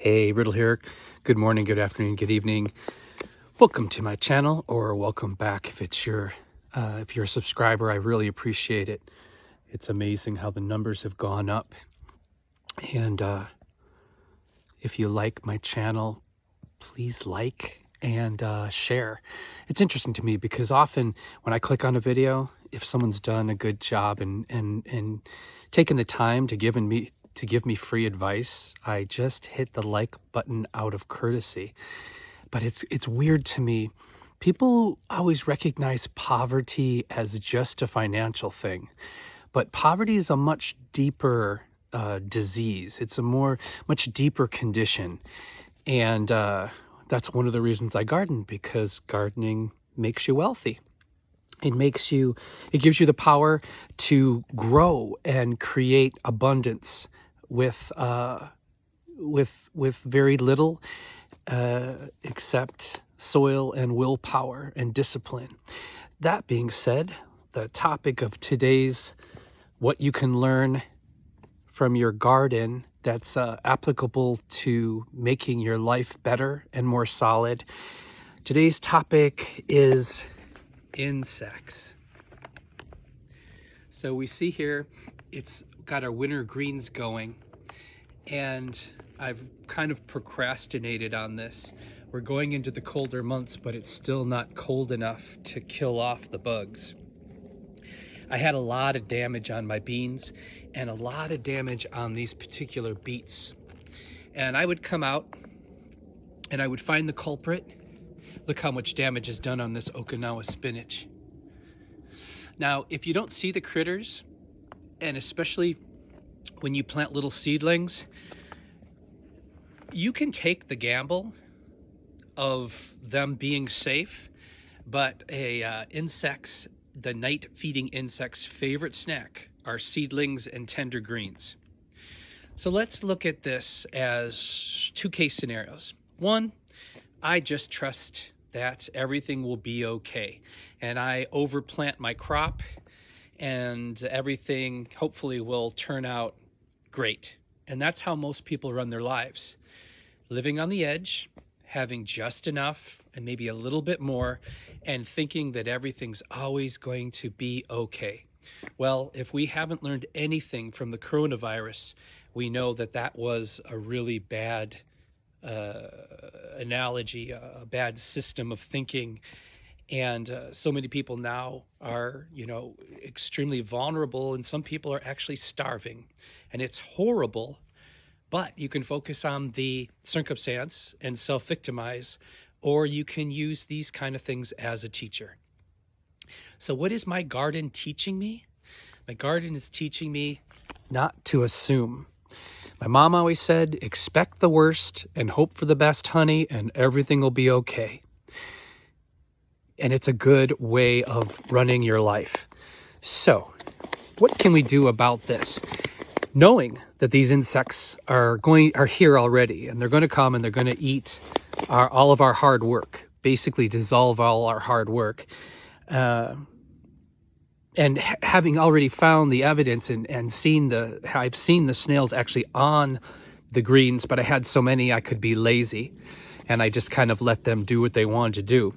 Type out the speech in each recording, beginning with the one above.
Hey, Riddle here. Good morning, good afternoon, good evening. Welcome to my channel, or welcome back if you're a subscriber. I really appreciate it. It's amazing how the numbers have gone up. And if you like my channel, please like and share. It's interesting to me because often when I click on a video, if someone's done a good job and taken the time to give me free advice, I just hit the like button out of courtesy. But it's weird to me. People always recognize poverty as just a financial thing, but poverty is a much deeper disease. It's a much deeper condition, and that's one of the reasons I garden, because gardening makes you wealthy. It gives you the power to grow and create abundance with very little except soil and willpower and discipline. That being said, the topic of today's what you can learn from your garden that's applicable to making your life better and more solid. Today's topic is insects. So we see here, it's got our winter greens going, and I've kind of procrastinated on this. We're going into the colder months, but it's still not cold enough to kill off the bugs. I had a lot of damage on my beans and a lot of damage on these particular beets. And I would come out and I would find the culprit. Look how much damage is done on this Okinawa spinach. Now, if you don't see the critters, and especially when you plant little seedlings, you can take the gamble of them being safe, but the night-feeding insect's favorite snack are seedlings and tender greens. So let's look at this as two case scenarios. One, I just trust that everything will be okay, and I overplant my crop, and everything hopefully will turn out great. And that's how most people run their lives. Living on the edge, having just enough and maybe a little bit more, and thinking that everything's always going to be okay. Well, if we haven't learned anything from the coronavirus, we know that that was a really bad analogy, a bad system of thinking. And so many people now are, extremely vulnerable, and some people are actually starving. And it's horrible, but you can focus on the circumstance and self-victimize, or you can use these kind of things as a teacher. So what is my garden teaching me? My garden is teaching me not to assume. My mom always said, expect the worst and hope for the best, honey, and everything will be okay. And it's a good way of running your life. So what can we do about this? Knowing that these insects are here already, and they're going to come and they're going to eat all of our hard work, basically dissolve all our hard work. And having already found the evidence and I've seen the snails actually on the greens, but I had so many I could be lazy, and I just kind of let them do what they wanted to do.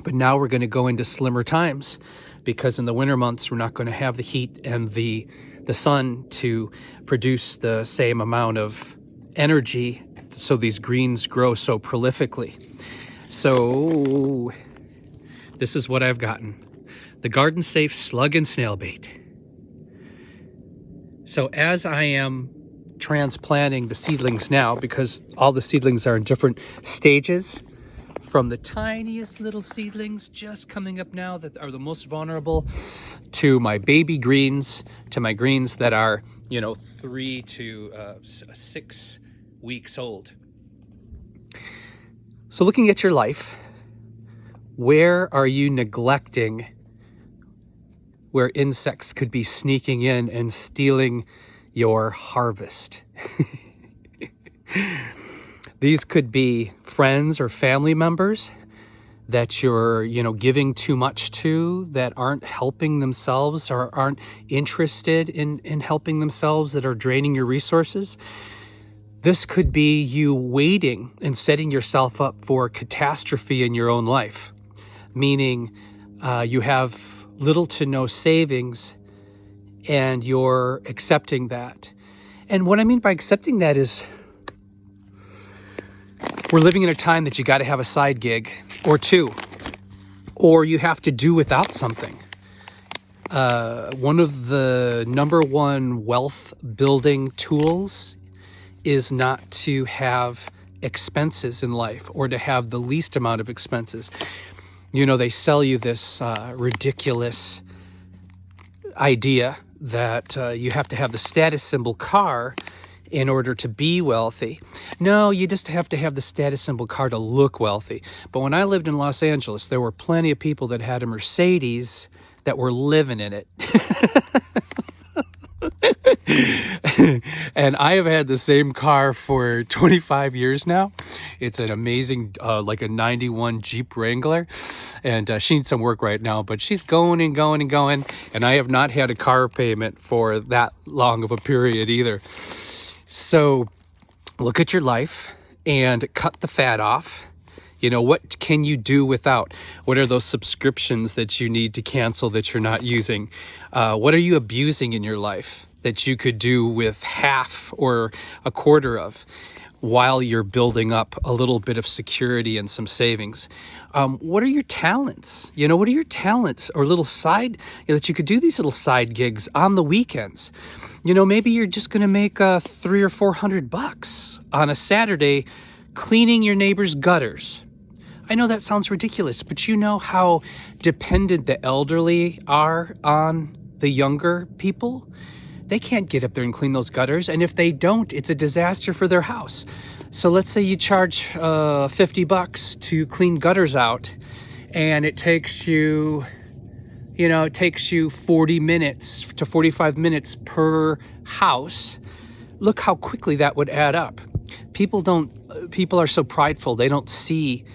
But now we're going to go into slimmer times, because in the winter months we're not going to have the heat and the sun to produce the same amount of energy, so these greens grow so prolifically. So this is what I've gotten: the garden safe slug and snail bait. So as I am transplanting the seedlings now, because all the seedlings are in different stages, from the tiniest little seedlings just coming up now that are the most vulnerable, to my baby greens, to my greens that are 3 to 6 weeks old. So looking at your life, where are you neglecting where insects could be sneaking in and stealing your harvest? These could be friends or family members that you're, giving too much to, that aren't helping themselves or aren't interested in helping themselves, that are draining your resources. This could be you waiting and setting yourself up for catastrophe in your own life, meaning you have little to no savings and you're accepting that. And what I mean by accepting that is we're living in a time that you got to have a side gig or two, or you have to do without something. One of the number one wealth building tools is not to have expenses in life or to have the least amount of expenses. You know, they sell you this ridiculous idea that you have to have the status symbol car in order to be wealthy. No, you just have to have the status symbol car to look wealthy. But when I lived in Los Angeles, there were plenty of people that had a Mercedes that were living in it. And I have had the same car for 25 years now. It's an amazing, like a 91 Jeep Wrangler. And she needs some work right now, but she's going and going and going. And I have not had a car payment for that long of a period either. So look at your life and cut the fat off. You know, what can you do without? What are those subscriptions that you need to cancel that you're not using? What are you abusing in your life that you could do with half or a quarter of while you're building up a little bit of security and some savings? What are your talents? You know, what are your talents or little side, that you could do these little side gigs on the weekends? You know, maybe you're just going to make $300 or $400 on a Saturday cleaning your neighbor's gutters. I know that sounds ridiculous, but you know how dependent the elderly are on the younger people? They can't get up there and clean those gutters, and if they don't, it's a disaster for their house. So let's say you charge $50 to clean gutters out, and it takes you, it takes you 40 minutes to 45 minutes per house. Look how quickly that would add up. People are so prideful, they don't see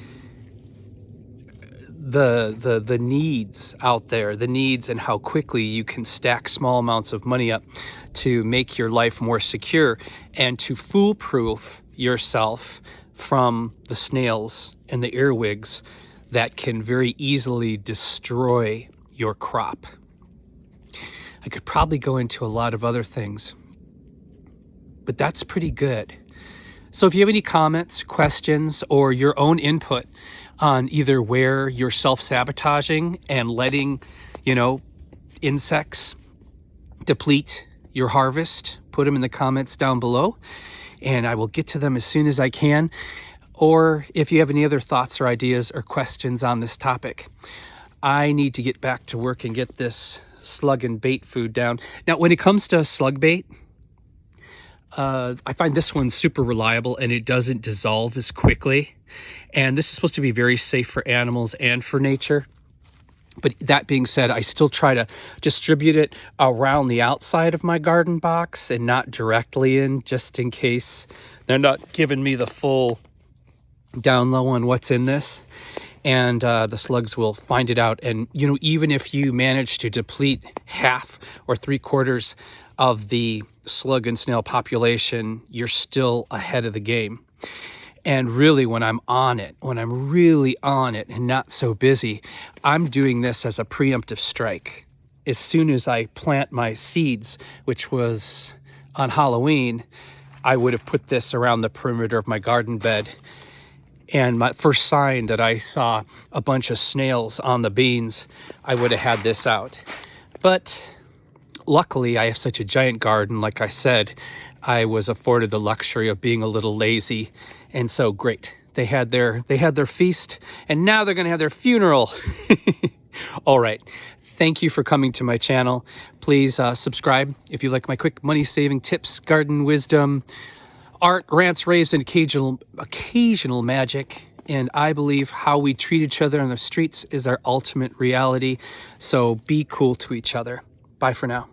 the needs out there, the needs and how quickly you can stack small amounts of money up to make your life more secure and to foolproof yourself from the snails and the earwigs that can very easily destroy your crop. I could probably go into a lot of other things, but that's pretty good. So if you have any comments, questions, or your own input on either where you're self-sabotaging and letting, insects deplete your harvest, put them in the comments down below, and I will get to them as soon as I can. Or if you have any other thoughts or ideas or questions on this topic. I need to get back to work and get this slug and bait food down. Now, when it comes to slug bait, I find this one super reliable and it doesn't dissolve as quickly. And this is supposed to be very safe for animals and for nature. But that being said, I still try to distribute it around the outside of my garden box and not directly in, just in case they're not giving me the full down low on what's in this. And the slugs will find it out. And, even if you manage to deplete half or 3/4 of the slug and snail population, you're still ahead of the game. And really, when I'm really on it and not so busy, I'm doing this as a preemptive strike. As soon as I plant my seeds, which was on Halloween, I would have put this around the perimeter of my garden bed. And my first sign that I saw a bunch of snails on the beans, I would have had this out. But luckily, I have such a giant garden. Like I said, I was afforded the luxury of being a little lazy. And so great. They had their feast, and now they're going to have their funeral. All right. Thank you for coming to my channel. Please subscribe if you like my quick money-saving tips, garden wisdom, art, rants, raves, and occasional magic. And I believe how we treat each other on the streets is our ultimate reality. So be cool to each other. Bye for now.